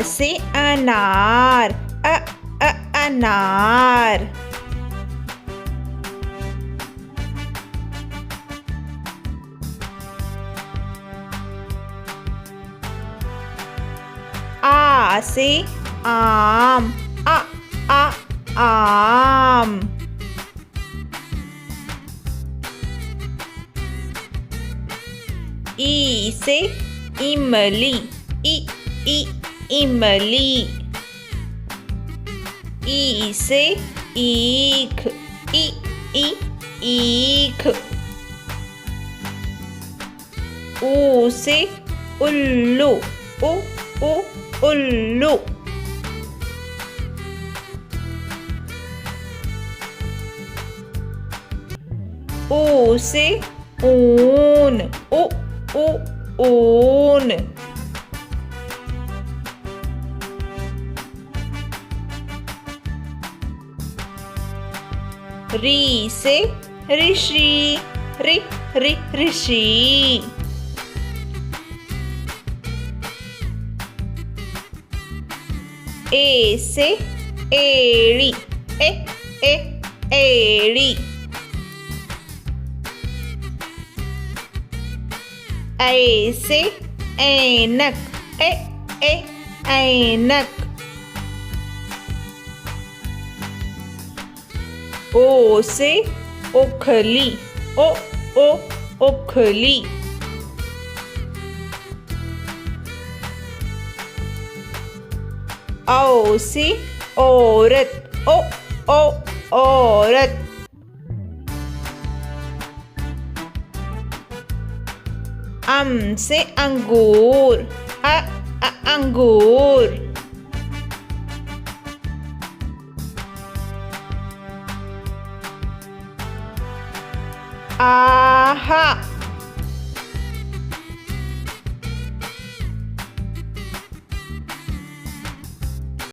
से अनार, अनार। आ से आम, आम। ई से इमली, इमली। ई से ईख, ईख। ऊ से उल्लू, उल्लू। ऊ से ऊन, ऊन। री से ऋषि, ऋषि। ए से एड़ी, एड़ी। ऐ से ऐनक, ऐनक। ओ से ओखली, ओखली। औ से औरत, औरत। अम से अंगूर, अंगूर। आहा,